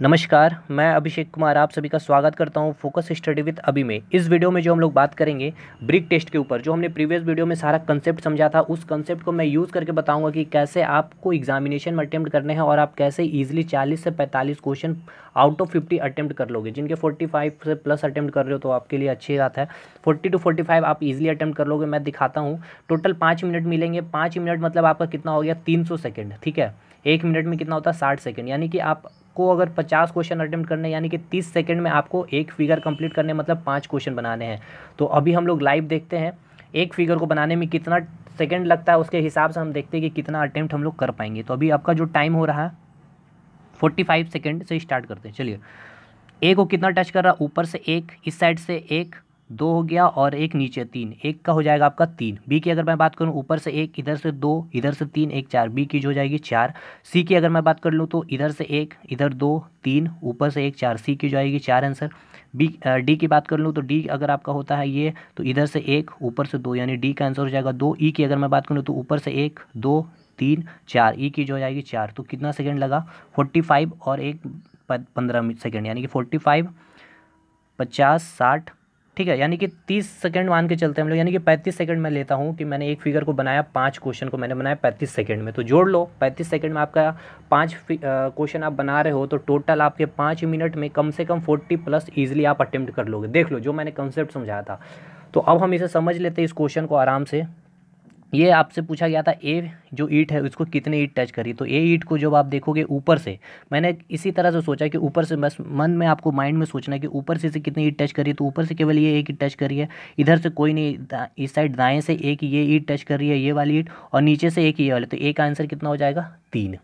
नमस्कार, मैं अभिषेक कुमार आप सभी का स्वागत करता हूं फोकस स्टडी विद अभी में। इस वीडियो में जो हम लोग बात करेंगे ब्रीक टेस्ट के ऊपर, जो हमने प्रीवियस वीडियो में सारा कंसेप्ट समझा था, उस कंसेप्ट को मैं यूज़ करके बताऊंगा कि कैसे आपको एग्जामिनेशन में अटेम्प्ट करने हैं और आप कैसे इजीली 40 से 45 क्वेश्चन आउट ऑफ 50 अटेम्प्ट कर लोगे। जिनके 45 से प्लस अटेम्प्ट कर रहे हो तो आपके लिए अच्छी बात है। 40 to 45 आप इजीली अटेम्प्ट कर लोगे। मैं दिखाता हूँ। टोटल 5 मिनट मिलेंगे। 5 मिनट मतलब आपका कितना हो गया, 300 सेकेंड। ठीक है, 1 मिनट में कितना होता है, 60 सेकेंड। यानी कि आपको अगर 50 क्वेश्चन अटेम्प्ट करने, यानी कि 30 सेकंड में आपको एक फिगर कंप्लीट करने, मतलब 5 क्वेश्चन बनाने हैं। तो अभी हम लोग लाइव देखते हैं एक फिगर को बनाने में कितना सेकंड लगता है, उसके हिसाब से हम देखते हैं कि कितना अटेम्प्ट हम लोग कर पाएंगे। तो अभी आपका जो टाइम हो रहा है 45 सेकंड से स्टार्ट करते हैं। चलिए, ए को कितना टच कर रहा है, ऊपर से एक, इस साइड से एक, दो हो गया और एक नीचे तीन, एक का हो जाएगा आपका 3। बी की अगर मैं बात करूं, ऊपर से एक, इधर से 2, इधर से 3, एक 4, बी की जो हो जाएगी 4। सी की अगर मैं बात कर लूं तो इधर से एक, इधर 2, 3, ऊपर से एक, 4, सी की जो आएगी 4 आंसर। डी की बात कर लूँ तो डी अगर आपका होता है ये, तो इधर से एक, ऊपर से 2, यानी डी का आंसर हो जाएगा 2। ई की अगर मैं बात करूँ तो ऊपर से 1, 2, 3, 4, ई की जो हो जाएगी 4। तो कितना सेकेंड लगा, 45 और एक 15 सेकेंड, यानी कि 45, 50, 60, ठीक है, यानी कि 30 सेकंड मान के चलते हैं हम लोग। यानी कि 35 सेकंड में लेता हूँ कि मैंने एक फिगर को बनाया, 5 क्वेश्चन को मैंने बनाया 35 सेकंड में। तो जोड़ लो, 35 सेकंड में आपका 5 क्वेश्चन आप बना रहे हो, तो टोटल आपके 5 मिनट में कम से कम 40 प्लस ईजिली आप अटेम्प्ट कर लोगे। देख लो जो मैंने कंसेप्ट समझाया था। तो अब हम इसे समझ लेते हैं इस क्वेश्चन को आराम से। ये आपसे पूछा गया था ए जो ईंट है उसको कितने ईंट टच करी। तो ए ईंट को जब आप देखोगे ऊपर से, मैंने इसी तरह से सोचा कि ऊपर से, बस मन में आपको माइंड में सोचना है कि ऊपर से कितनी ईंट टच करी। तो ऊपर से केवल ये एक ईंट टच करी है, इधर से कोई नहीं, इस साइड दाएं से एक ये ईंट टच कर रही है, ये वाली ईंट, और नीचे से एक ये वाली। तो ए का आंसर कितना हो जाएगा, 3।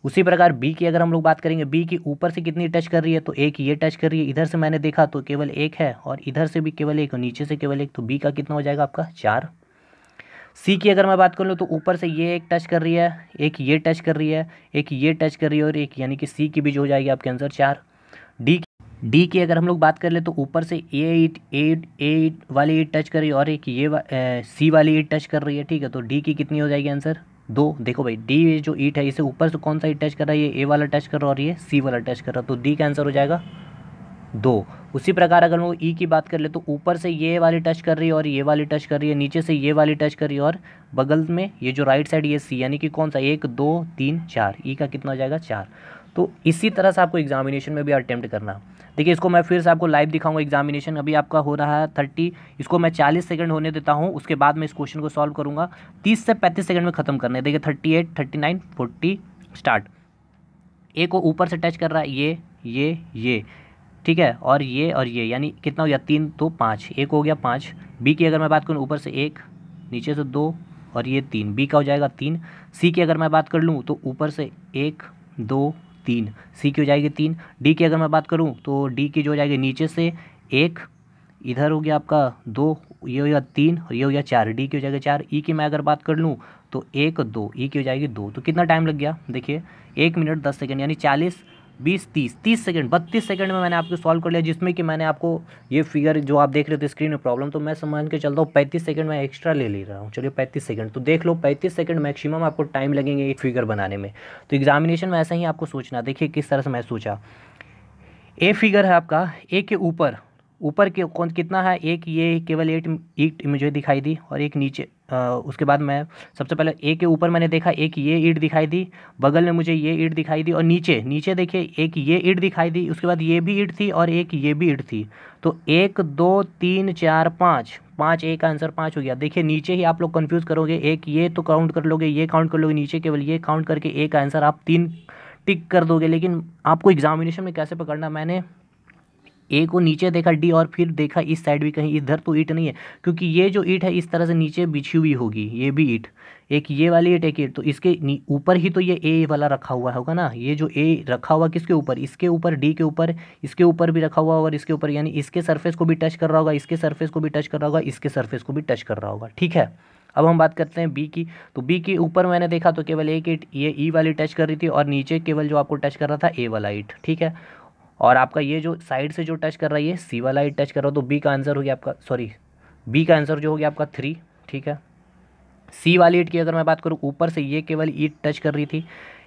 उसी प्रकार बी की अगर हम लोग बात करेंगे, बी की ऊपर से कितनी टच कर रही है, तो एक ये टच कर रही है, इधर से मैंने देखा तो केवल एक है, और इधर से भी केवल एक, और नीचे से केवल एक। तो बी का कितना हो जाएगा आपका 4। सी की अगर मैं बात कर लूँ तो ऊपर से ये एक टच कर रही है, एक ये टच कर रही है, एक ये टच कर रही है, और एक, यानी कि सी की भी जो हो जाएगी आपके आंसर 4। डी की अगर हम लोग बात कर ले तो ऊपर से ए वाली ईट टच कर रही है, और एक ये सी वाली ईट टच कर रही है। ठीक है, तो डी की कितनी हो जाएगी आंसर, 2। देखो भाई, डी जो ईट है इसे ऊपर से कौन सा ईट टच कर रहा है, ये ए वाला टच कर रहा है और ये सी वाला टच कर रहा है। तो डी का आंसर हो जाएगा 2। उसी प्रकार अगर हम लोग ई की बात कर ले तो ऊपर से ये वाली टच कर रही है और ये वाली टच कर रही है, नीचे से ये वाली टच कर रही है, और बगल में ये जो राइट साइड ये सी, यानी कि कौन सा, 1, 2, 3, 4। ई का कितना हो जाएगा 4। तो इसी तरह से आपको एग्जामिनेशन में भी अटेम्प्ट करना। देखिए, इसको मैं फिर से आपको लाइव दिखाऊंगा। एग्जामिनेशन अभी आपका हो रहा है 30, इसको मैं 40 सेकंड होने देता हूँ, उसके बाद मैं इस क्वेश्चन को सॉल्व करूँगा। 30 से 35 सेकंड में ख़त्म करना है। देखिए 38, 39, 40, स्टार्ट। ए को ऊपर से टच कर रहा है ये, ठीक है, और ये, यानी कितना हो गया, 3, तो 5, एक हो गया 5। बी की अगर मैं बात करूँ, ऊपर से 1, नीचे से 2, और ये 3, बी का हो जाएगा 3। सी की अगर मैं बात कर लूँ तो ऊपर से 1, 2, 3, सी की हो जाएगी 3। डी की अगर मैं बात करूँ तो डी की जो हो जाएगी नीचे से 1, इधर हो गया आपका 2, ये हो गया 3, और ये हो गया 4, डी की हो जाएगा 4। ई की मैं अगर बात कर लूँ तो 1, 2, ई की हो जाएगी 2। तो कितना टाइम लग गया, देखिए 1 मिनट 10 सेकंड, यानी 40, 20, 30 सेकंड, 32 सेकंड में मैंने आपको सॉल्व कर लिया। जिसमें कि मैंने आपको ये फिगर जो आप देख रहे थे स्क्रीन में प्रॉब्लम, तो मैं समझ के चलता हूँ 35 सेकंड में एक्स्ट्रा ले रहा हूँ। चलिए 35 सेकंड, तो देख लो 35 सेकंड मैक्सिमम आपको टाइम लगेंगे एक फिगर बनाने में। तो एग्जामिनेशन में ऐसा ही आपको सोचना। देखिए किस तरह से मैं सोचा, ए फिगर है आपका, ए के ऊपर के कौन कितना है, एक ये केवल ईट मुझे दिखाई दी, और एक नीचे, उसके बाद मैं सबसे पहले ए के ऊपर मैंने देखा एक ये ईंट दिखाई दी, बगल में मुझे ये ईंट दिखाई दी, और नीचे देखिए एक ये ईंट दिखाई दी, उसके बाद ये भी ईंट थी और एक ये भी ईंट थी। तो 1, 2, 3, 4, 5, ए का आंसर 5 हो गया। देखिए नीचे ही आप लोग कंफ्यूज करोगे, एक ये तो काउंट कर लोगे, ये काउंट कर लोगे, नीचे केवल ये काउंट करके ए का आंसर आप 3 टिक कर दोगे। लेकिन आपको एग्जामिनेशन में कैसे पकड़ना, मैंने ए को नीचे देखा डी, और फिर देखा इस साइड भी कहीं, इधर तो ईंट नहीं है, क्योंकि ये जो ईंट है इस तरह से नीचे बिछी हुई होगी, ये भी ईंट, एक ये वाली ईंट, एक ईंट, तो इसके ऊपर ही तो ये ए वाला रखा हुआ होगा ना। ये जो ए रखा हुआ किसके ऊपर, इसके ऊपर, डी के ऊपर, इसके ऊपर भी रखा हुआ और इसके ऊपर, यानी इसके सरफेस को भी टच कर रहा होगा, इसके सरफेस को भी टच कर रहा होगा, इसके सरफेस को भी टच कर रहा होगा। ठीक है, अब हम बात करते हैं बी की। तो बी के ऊपर मैंने देखा तो केवल एक ईंट ये ई वाली टच कर रही थी, और नीचे केवल जो आपको टच कर रहा था ए वाला ईंट। ठीक है, और आपका ये जो साइड से जो टच कर रहा है ये सी वाला ईंट टच कर रहा हो। तो बी का आंसर हो गया आपका, सॉरी, बी का आंसर जो हो गया आपका 3। ठीक है, सी वाली ईंट की अगर मैं बात करूँ, ऊपर से ये केवल ईंट टच कर रही थी,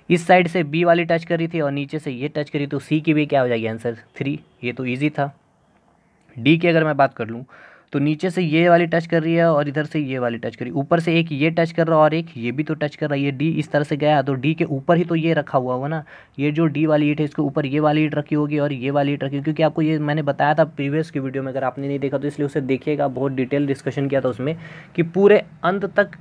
इस साइड से बी वाली टच करी थी और नीचे से ये टच करी, तो सी की भी क्या हो जाएगी आंसर 3। ये तो ईजी था। डी की अगर मैं बात कर लूँ तो नीचे से ये वाली टच कर रही है और इधर से ये वाली टच करी, ऊपर से एक ये टच कर रहा है और एक ये भी तो टच कर रहा है। ये डी इस तरह से गया तो डी के ऊपर ही तो ये रखा हुआ होगा ना। ये जो डी वाली ईंट है इसके ऊपर ये वाली ईंट रखी होगी और ये वाली ईंट रखी होगी, क्योंकि आपको ये मैंने बताया था प्रीवियस की वीडियो में, अगर आपने नहीं देखा तो इसलिए उसे देखिएगा। बहुत डिटेल डिस्कशन किया था उसमें कि पूरे अंत तक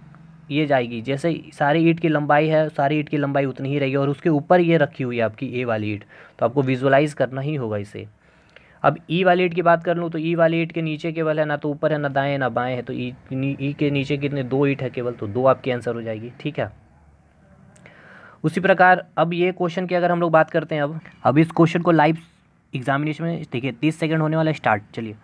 ये जाएगी। जैसे सारी ईंट की लंबाई है, सारी ईंट की लंबाई उतनी ही रहेगी और उसके ऊपर ये रखी हुई है आपकी ए वाली ईंट। तो आपको विजुअलाइज करना ही होगा इसे। अब ई वाली ईंट की बात कर लूँ तो ई वाली ईंट के नीचे केवल है, ना तो ऊपर है ना दाएं ना बाएं है, तो ई के नीचे कितने 2 ईंट है केवल, तो 2 आपकी आंसर हो जाएगी। ठीक है। उसी प्रकार अब ये क्वेश्चन की अगर हम लोग बात करते हैं, अब इस क्वेश्चन को लाइव एग्जामिनेशन में देखिए 30 सेकंड होने वाला है स्टार्ट। चलिए,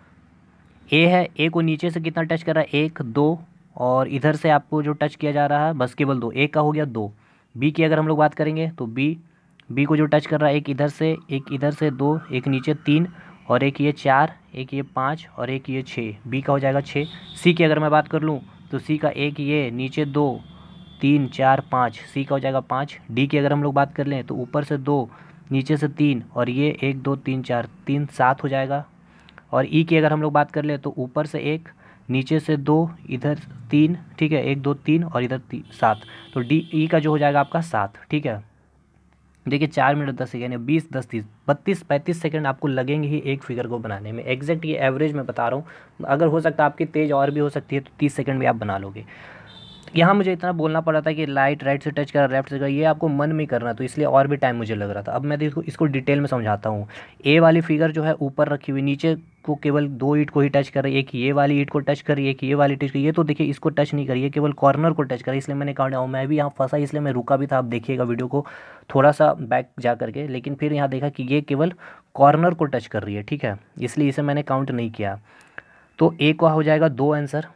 ए है, ए को नीचे से कितना टच कर रहा है 1 2, और इधर से आपको जो टच किया जा रहा है बस केवल 2, एक का हो गया 2। बी की अगर हम लोग बात करेंगे तो बी को जो टच कर रहा है एक इधर से 2, एक नीचे 3 और एक ये 4, एक ये 5 और एक ये 6, बी का हो जाएगा 6। सी की अगर मैं बात कर लूँ तो सी का एक ये नीचे 2 3 4 5, सी का हो जाएगा 5। डी की अगर हम लोग बात कर लें तो ऊपर से 2 नीचे से 3 और ये 1 2 3 4, 3 7 हो जाएगा। और ई की अगर हम लोग बात कर ले तो ऊपर से 1 नीचे से 2 इधर 3, ठीक है, 1 2 3 और इधर 7, तो डी ई का जो हो जाएगा आपका 7। ठीक है। देखिए 4 मिनट 10 सेकेंड, 20 10 30 32 35 सेकंड आपको लगेंगे ही एक फिगर को बनाने में। एग्जैक्ट ये एवरेज मैं बता रहा हूँ, अगर हो सकता है आपकी तेज और भी हो सकती है तो 30 सेकंड भी आप बना लोगे। यहाँ मुझे इतना बोलना पड़ा था कि राइट से टच करा, लेफ्ट से करा, ये आपको मन में करना, तो इसलिए और भी टाइम मुझे लग रहा था। अब मैं इसको डिटेल में समझाता हूँ। ए वाली फिगर जो है ऊपर रखी हुई, नीचे को केवल 2 ईंट को ही टच कर रही है, एक ये वाली ईंट को टच कर रही है, एक ये वाली टच कर, ये तो देखिए इसको टच नहीं करी है, केवल कॉर्नर को टच करी, इसलिए मैंने कहा मैं भी यहाँ फंसा, इसलिए मैं रुका भी था। आप देखिएगा वीडियो को थोड़ा सा बैक जा करके, लेकिन फिर यहाँ देखा कि ये केवल कॉर्नर को टच कर रही है। ठीक है, इसलिए इसे मैंने काउंट नहीं किया। तो ए का हो जाएगा 2 आंसर।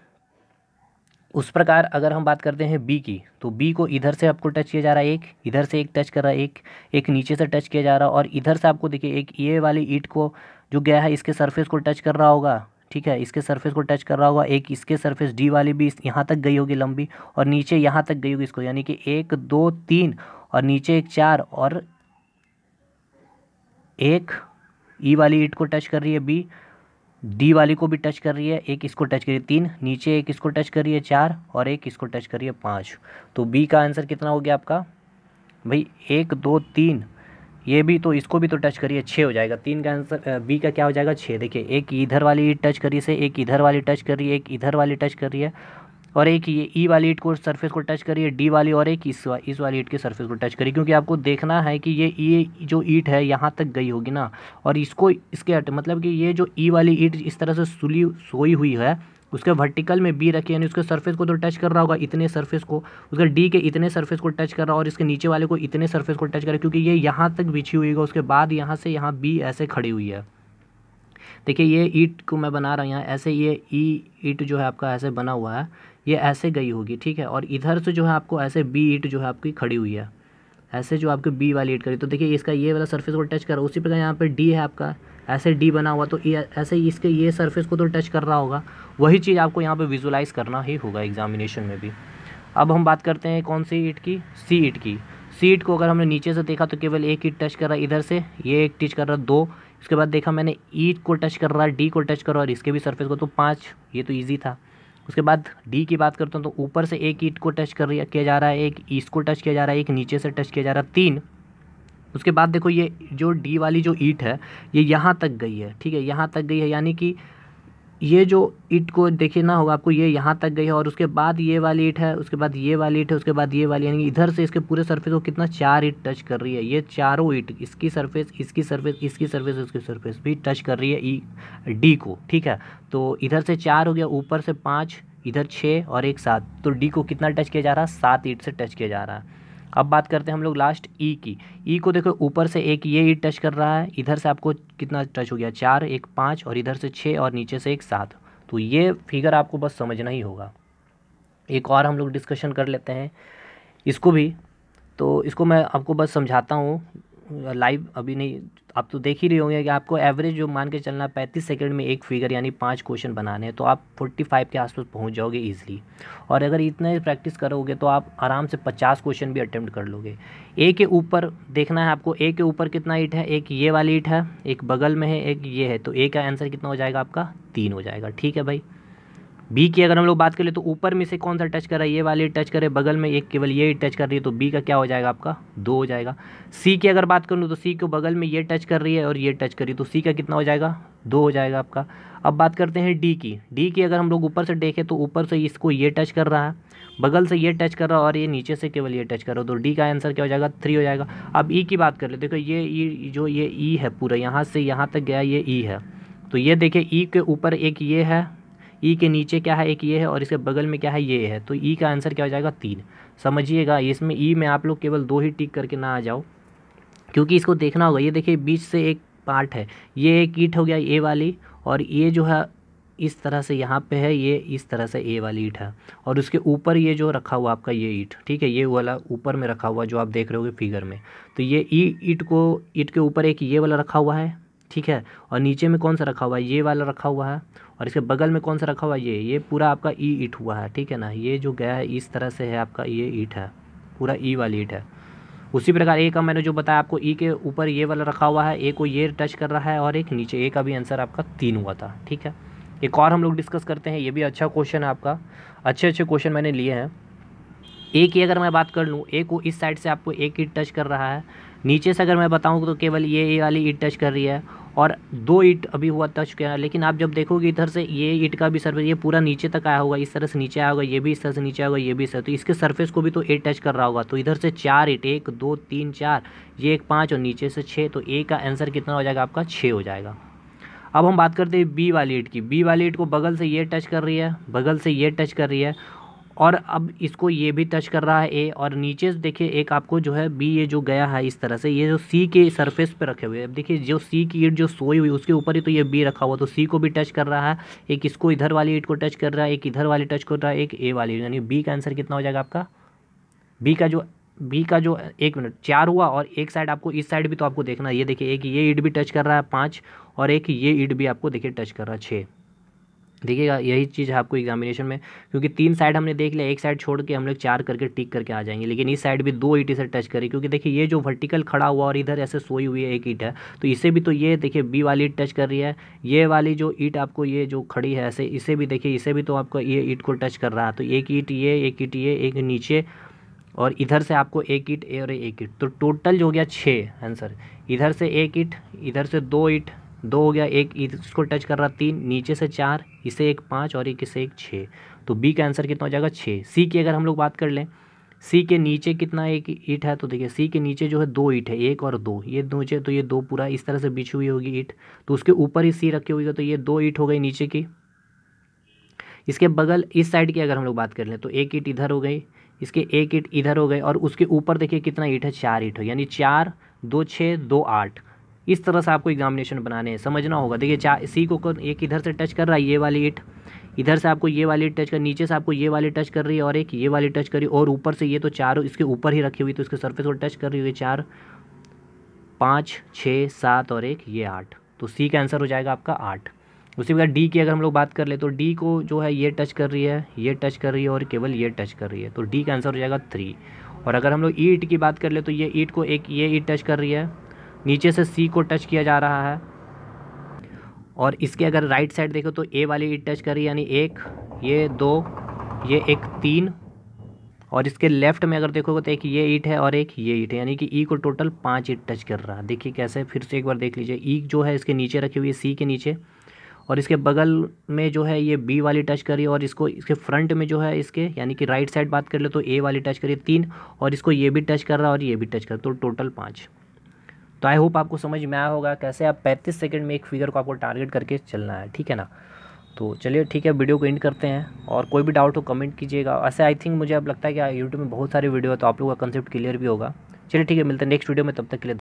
उस प्रकार अगर हम बात करते हैं बी की, तो बी को इधर से आपको टच किया जा रहा है, एक इधर से एक टच कर रहा है, एक नीचे से टच किया जा रहा है, और इधर से आपको देखिए एक ये वाली ईंट को जो गया है इसके सरफेस को टच कर रहा होगा। ठीक है, इसके सरफेस को टच कर रहा होगा, एक इसके सरफेस डी वाली भी यहाँ तक गई होगी लंबी, और नीचे यहाँ तक गई होगी इसको, यानी कि 1 2 3 और नीचे एक 4, और एक ई वाली ईंट को टच कर रही है बी, डी वाली को भी टच कर रही है, एक इसको टच करिए 3, नीचे एक इसको टच करिए 4 और एक इसको टच करिए 5। तो बी का आंसर कितना हो गया आपका भाई 1 2 3, ये भी तो इसको भी तो टच करिए 6 हो जाएगा। 3 का आंसर बी का क्या हो जाएगा 6। देखिए एक इधर वाली टच करी से, एक इधर वाली टच कर रही है, एक इधर वाली टच कर रही है, और एक ये ई वाली ईंट को सरफेस को टच करिए डी वाली, और एक इस वाली ईंट के सरफेस को टच करिए, क्योंकि आपको देखना है कि ये जो ईंट है यहाँ तक गई होगी ना, और इसको इसके मतलब कि ये जो ई वाली ईंट इस तरह से सोई हुई है, उसके वर्टिकल में बी रखी, यानी उसके सरफेस को तो टच कर रहा होगा इतने सरफेस को, उसके डी के इतने सरफेस को टच कर रहा होगा, और इसके नीचे वाले को इतने सरफेस को टच कर रहा है, क्योंकि ये यहाँ तक बिछी हुई है, उसके बाद यहाँ से यहाँ बी ऐसे खड़ी हुई है। देखिए ये ईंट को मैं बना रहा हूँ यहाँ ऐसे, ये ई ईंट जो है आपका ऐसे बना हुआ है, ये ऐसे गई होगी। ठीक है, और इधर से जो है आपको ऐसे बी ईंट जो है आपकी खड़ी हुई है, ऐसे जो आपकी बी वाली ईंट करी, तो देखिए इसका ये वाला सरफेस को टच कर रहा है। उसी प्रकार यहाँ पे डी है आपका, ऐसे डी बना हुआ, तो ये ऐसे ही इसके ये सरफेस को तो टच कर रहा होगा। वही चीज़ आपको यहाँ पे विजुलाइज करना ही होगा एग्जामिनेशन में भी। अब हम बात करते हैं कौन सी ईंट की, सी ईंट की। सी ईंट को अगर हमने नीचे से देखा तो केवल एक ईंट टच कर रहा है इधर से, ये एक टच कर रहा है 2, उसके बाद देखा मैंने ईंट को टच कर रहा है, डी को टच कर रहा है और इसके भी सरफेस को, तो 5, ये तो ईजी था। उसके बाद डी की बात करता हूँ तो ऊपर से एक ईंट को टच किया जा रहा है, एक इसको टच किया जा रहा है, एक नीचे से टच किया जा रहा है 3। उसके बाद देखो ये जो डी वाली जो ईंट है ये यहाँ तक गई है। ठीक है, यहाँ तक गई है, यानी कि ये जो ईंट को देखिए ना होगा आपको, ये यहाँ तक गई है, और उसके बाद ये वाली ईंट है, उसके बाद ये वाली ईंट है, उसके बाद ये वाली, यानी कि इधर से इसके पूरे सरफेस को कितना 4 ईंट टच कर रही है। ये चारों ईंट, इसकी सरफेस, इसकी सरफेस, इसकी सरफेस, इसकी सरफेस भी टच कर रही है ई डी को। ठीक है, तो इधर से 4 हो गया, ऊपर से 5, इधर 6 और एक 7, तो डी को कितना टच किया जा रहा है 7 ईंट से टच किया जा रहा है। अब बात करते हैं हम लोग लास्ट ई की। ई को देखो ऊपर से एक ये ईंट टच कर रहा है, इधर से आपको कितना टच हो गया 4, एक 5 और इधर से 6 और नीचे से एक 7। तो ये फिगर आपको बस समझना ही होगा। एक और हम लोग डिस्कशन कर लेते हैं इसको भी, तो इसको मैं आपको बस समझाता हूँ लाइव अभी नहीं, आप तो देख ही रहे होंगे कि आपको एवरेज जो मान के चलना 35 सेकंड में एक फिगर यानी 5 क्वेश्चन बनाने हैं, तो आप 45 के आसपास पहुंच जाओगे ईजिली। और अगर इतने प्रैक्टिस करोगे तो आप आराम से 50 क्वेश्चन भी अटेम्प्ट कर लोगे। ए के ऊपर देखना है आपको, ए के ऊपर कितना ईंट है, एक ये वाली ईंट है, एक बगल में है, एक ये है, तो ए का आंसर कितना हो जाएगा आपका 3 हो जाएगा। ठीक है भाई। बी की अगर हम लोग बात करें तो ऊपर में से कौन सा टच कर रहा है, ये वाली टच करे, बगल में एक केवल ये टच कर रही है, तो बी का क्या हो जाएगा आपका 2 हो जाएगा। सी की अगर बात करूँ तो सी को बगल में ये टच कर रही है और ये टच कर रही है, तो सी का कितना हो जाएगा 2 हो जाएगा आपका। अब बात करते हैं डी की। डी की अगर हम लोग ऊपर से देखें तो ऊपर से इसको ये टच कर रहा है, बगल से ये टच कर रहा है और ये नीचे से केवल ये टच कर रहा है, तो डी का आंसर क्या हो जाएगा 3 हो जाएगा। अब ई की बात कर ले, देखो ये ई जो ये ई है पूरा यहाँ से यहाँ तक गया, ये ई है, तो ये देखिए ई के ऊपर एक ये है, ई के नीचे क्या है एक ये है और इसके बगल में क्या है ये है, तो ई का आंसर क्या हो जाएगा 3। समझिएगा, इसमें ई में आप लोग केवल 2 ही टिक करके ना आ जाओ, क्योंकि इसको देखना होगा। ये देखिए बीच से एक पार्ट है, ये एक ईंट हो गया ए वाली, और ये जो है इस तरह से यहाँ पे है, ये इस तरह से ए वाली ईंट है, और उसके ऊपर ये जो रखा हुआ आपका ये ईंट, ठीक है, ये वाला ऊपर में रखा हुआ जो आप देख रहे होगे फिगर में, तो ये ईंट के ऊपर एक ये वाला रखा हुआ है, ठीक है, और नीचे में कौन सा रखा हुआ है, ये वाला रखा हुआ है, और इसके बगल में कौन सा रखा हुआ है, ये पूरा आपका ई ईंट हुआ है, ठीक है ना, ये जो गया है इस तरह से है आपका ये ईंट है, पूरा ई वाली ईंट है। उसी प्रकार ए का मैंने जो बताया आपको, ई के ऊपर ये वाला रखा हुआ है, ए को ये टच कर रहा है और एक नीचे, ए का भी आंसर आपका 3 हुआ था। ठीक है, एक और हम लोग डिस्कस करते हैं, ये भी अच्छा क्वेश्चन है आपका, अच्छे क्वेश्चन मैंने लिए हैं। ए की अगर मैं बात कर लूँ, ए को इस साइड से आपको एक ईंट टच कर रहा है, नीचे से अगर मैं बताऊँ तो केवल ये वाली ईंट टच कर रही है, और 2 ईंट अभी हुआ टच किया है, लेकिन आप जब देखोगे इधर से ये ईंट का भी सरफेस ये पूरा नीचे तक आया होगा, इस तरह से नीचे आया होगा, ये भी इस तरह से नीचे आया होगा, ये भी इस तरह, तो इसके सरफेस को भी तो ए टच कर रहा होगा, तो इधर से 4 ईंट, 1 2 3 4, ये एक 5 और नीचे से 6, तो ए का आंसर कितना हो जाएगा आपका 6 हो जाएगा। अब हम बात करते हैं बी वाली ईंट की। बी वाली ईंट को बगल से ये टच कर रही है, बगल से ये टच कर रही है, और अब इसको ये भी टच कर रहा है ए, और नीचे से देखिए एक आपको जो है बी ये जो गया है इस तरह से, ये जो सी के सरफेस पे रखे हुए हैं, अब देखिए जो सी की ईंट जो सोई हुई उसके ऊपर ही तो ये बी रखा हुआ, तो सी को भी टच कर रहा है, एक इसको इधर वाली ईंट को टच कर रहा है, एक इधर वाली टच कर रहा है, एक ए वाली, यानी बी का आंसर कितना हो जाएगा आपका, बी का जो 1 मिनट 4 हुआ, और एक साइड आपको इस साइड भी तो आपको देखना है, ये देखिए एक ये ईंट भी टच कर रहा है 5, और एक ये ईंट भी आपको देखिए टच कर रहा है 6। देखिएगा यही चीज़ है आपको एग्जामिनेशन में, क्योंकि 3 साइड हमने देख लिया, एक साइड छोड़ के हम लोग 4 करके टिक करके आ जाएंगे, लेकिन इस साइड भी 2 ईंट से टच करी, क्योंकि देखिए ये जो वर्टिकल खड़ा हुआ और इधर ऐसे सोई हुई है एक ईंट है, तो इसे भी तो ये देखिए बी वाली ईंट टच कर रही है, ये वाली जो ईंट आपको ये जो खड़ी है ऐसे, इसे भी देखिए, इसे भी तो आपको ये ईंट को टच कर रहा है, तो एक ईंट ये, एक ईंट ये, एक नीचे, और इधर से आपको एक ईंट और एक ईंट, तो टोटल जो हो गया 6 आंसर। इधर से एक ईंट, इधर से 2 ईंट, 2 हो गया, एक इसको टच कर रहा 3, नीचे से 4, इसे एक 5 और एक इसे एक 6, तो बी का आंसर कितना हो जाएगा 6। सी की अगर हम लोग बात कर लें, सी के नीचे कितना एक ईंट है, तो देखिए सी के नीचे जो है 2 ईंट है, 1 और 2, ये नीचे, तो ये 2 पूरा इस तरह से बिछी हुई होगी ईंट, तो उसके ऊपर ही सी रखी हुई है, तो ये 2 ईंट हो गई नीचे की। इसके बगल इस साइड की अगर हम लोग बात कर लें तो एक ईंट इधर हो गई, इसके एक ईंट इधर हो गए, और उसके ऊपर देखिए कितना ईंट है 4 ईंट हो, यानी 4 2 6 2 8, इस तरह से आपको एग्जामिनेशन बनाने हैं, समझना होगा। देखिए 4 सी को एक इधर से टच कर रहा है ये वाली ईंट, इधर से आपको ये वाली टच कर, नीचे से आपको ये वाली टच कर रही है, और एक ये वाली टच कर रही है, और ऊपर से ये तो चारों इसके ऊपर ही रखी हुई, तो इसके सरफेस को टच कर रही है 4 5 6 7 और एक ये 8, तो सी का आंसर हो जाएगा आपका 8। उसी प्रकार डी की अगर हम लोग बात कर ले तो डी को जो है ये टच कर रही है, ये टच कर रही है, और केवल ये टच कर रही है, तो डी का आंसर हो जाएगा 3। और अगर हम लोग ईंट की बात कर ले तो ये ईंट को एक ये ईंट टच कर रही है, नीचे से सी को टच किया जा रहा है, और इसके अगर राइट साइड देखो तो ए वाली ईंट टच कर रही है, यानी 1 ये 2 ये एक 3, और इसके लेफ्ट में अगर देखोगे तो एक ये ईंट है और एक ये ईंट है, यानी कि ई को टोटल 5 ईंट टच कर रहा है। देखिए कैसे, फिर से एक बार देख लीजिए, ई जो है इसके नीचे रखी हुई है सी के नीचे, और इसके बगल में जो है ये बी वाली टच करी, और इसको इसके फ्रंट में जो है इसके यानी कि राइट साइड बात कर ले तो ए वाली टच करी 3, और इसको ये भी टच कर रहा है और ये भी टच कर, तो टोटल 5। तो आई होप आपको समझ में आया होगा कैसे आप 35 सेकंड में एक फिगर को आपको टारगेट करके चलना है, ठीक है ना। तो चलिए ठीक है, वीडियो को एंड करते हैं, और कोई भी डाउट हो कमेंट कीजिएगा। ऐसे आई थिंक मुझे अब लगता है कि यूट्यूब में बहुत सारे वीडियो है, तो आप लोगों का कंसेप्ट क्लियर भी होगा। चलिए ठीक है, मिलते हैं नेक्स्ट वीडियो में, तब तक के लिए